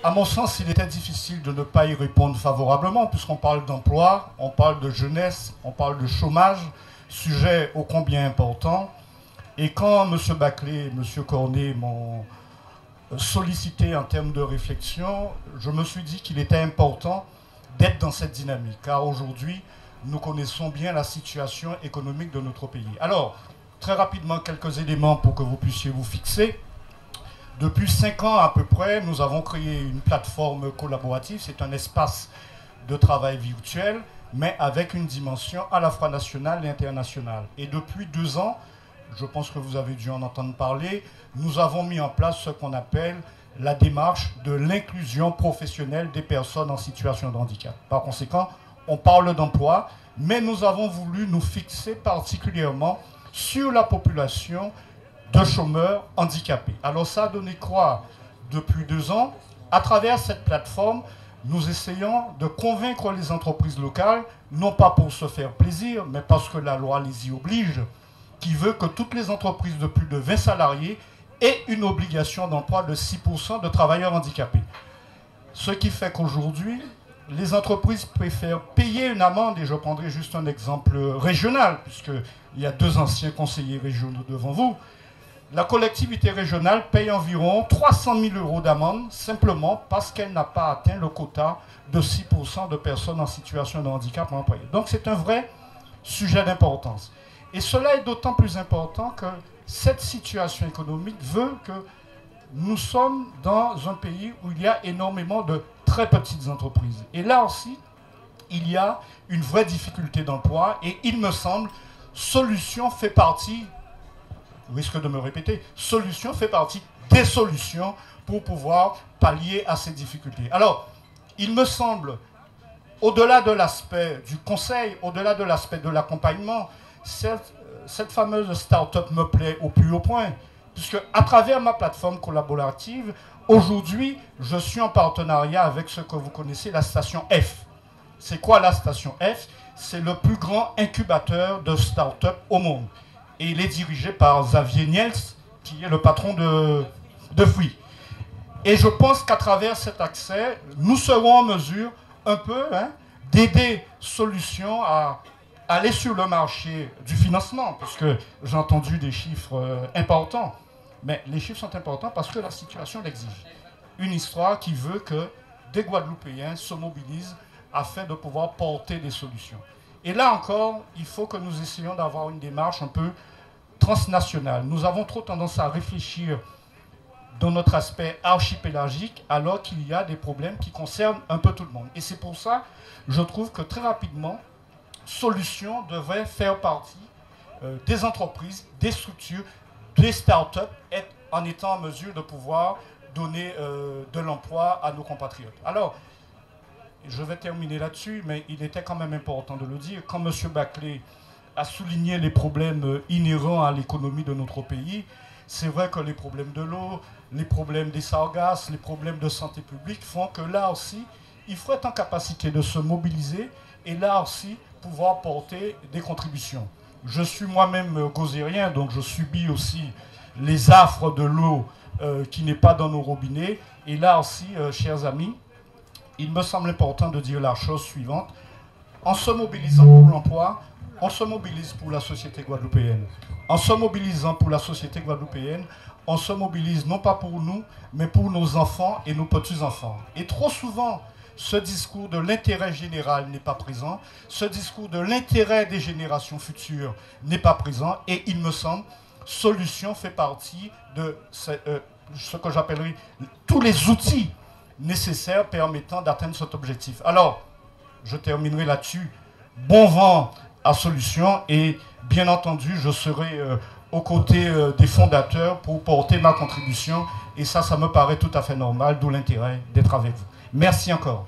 À mon sens, il était difficile de ne pas y répondre favorablement, puisqu'on parle d'emploi, on parle de jeunesse, on parle de chômage, sujet ô combien important. Et quand M. Baclé et M. Cornet m'ont sollicité en termes de réflexion, je me suis dit qu'il était important d'être dans cette dynamique, car aujourd'hui, nous connaissons bien la situation économique de notre pays. Alors, très rapidement, quelques éléments pour que vous puissiez vous fixer. Depuis 5 ans à peu près, nous avons créé une plateforme collaborative. C'est un espace de travail virtuel, mais avec une dimension à la fois nationale et internationale. Et depuis 2 ans, je pense que vous avez dû en entendre parler, nous avons mis en place ce qu'on appelle la démarche de l'inclusion professionnelle des personnes en situation de handicap. Par conséquent, on parle d'emploi, mais nous avons voulu nous fixer particulièrement sur la population de chômeurs handicapés. Alors ça a donné quoi depuis 2 ans? À travers cette plateforme, nous essayons de convaincre les entreprises locales, non pas pour se faire plaisir, mais parce que la loi les y oblige, qui veut que toutes les entreprises de plus de 20 salariés aient une obligation d'emploi de 6% de travailleurs handicapés. Ce qui fait qu'aujourd'hui, les entreprises préfèrent payer une amende, et je prendrai juste un exemple régional, puisqu'il y a 2 anciens conseillers régionaux devant vous. La collectivité régionale paye environ 300 000 € d'amende simplement parce qu'elle n'a pas atteint le quota de 6% de personnes en situation de handicap employées. Donc c'est un vrai sujet d'importance. Et cela est d'autant plus important que cette situation économique veut que nous sommes dans un pays où il y a énormément de très petites entreprises. Et là aussi, il y a une vraie difficulté d'emploi et il me semble, Solutions fait partie, je risque de me répéter, Solutions fait partie des solutions pour pouvoir pallier à ces difficultés. Alors, il me semble, au-delà de l'aspect du conseil, au-delà de l'aspect de l'accompagnement, cette fameuse start-up me plaît au plus haut point, puisque à travers ma plateforme collaborative, aujourd'hui, je suis en partenariat avec ce que vous connaissez, la station F. C'est quoi la station F? C'est le plus grand incubateur de start-up au monde. Et il est dirigé par Xavier Niels, qui est le patron de Free. Et je pense qu'à travers cet accès, nous serons en mesure un peu d'aider Solutions à aller sur le marché du financement, parce que j'ai entendu des chiffres importants. Mais les chiffres sont importants parce que la situation l'exige. Une histoire qui veut que des Guadeloupéens se mobilisent afin de pouvoir porter des solutions. Et là encore, il faut que nous essayions d'avoir une démarche un peu transnationale. Nous avons trop tendance à réfléchir dans notre aspect archipélagique, alors qu'il y a des problèmes qui concernent un peu tout le monde. Et c'est pour ça, je trouve que très rapidement, Solutions devrait faire partie des entreprises, des structures, des start-up, en étant en mesure de pouvoir donner de l'emploi à nos compatriotes. Alors, je vais terminer là-dessus, mais il était quand même important de le dire. Quand M. Baclé a souligné les problèmes inhérents à l'économie de notre pays, c'est vrai que les problèmes de l'eau, les problèmes des sargasses, les problèmes de santé publique font que là aussi, il faut être en capacité de se mobiliser et là aussi, pouvoir porter des contributions. Je suis moi-même gauzérien, donc je subis aussi les affres de l'eau qui n'est pas dans nos robinets. Et là aussi, chers amis, il me semble important de dire la chose suivante. En se mobilisant pour l'emploi, on se mobilise pour la société guadeloupéenne. En se mobilisant pour la société guadeloupéenne, on se mobilise non pas pour nous, mais pour nos enfants et nos petits-enfants. Et trop souvent, ce discours de l'intérêt général n'est pas présent, ce discours de l'intérêt des générations futures n'est pas présent, et il me semble, Solutions fait partie de ce que j'appellerais tous les outils nécessaires permettant d'atteindre cet objectif. Alors, je terminerai là-dessus. Bon vent à Solutions, et bien entendu, je serai aux côtés des fondateurs pour porter ma contribution, et ça me paraît tout à fait normal, d'où l'intérêt d'être avec vous. Merci encore.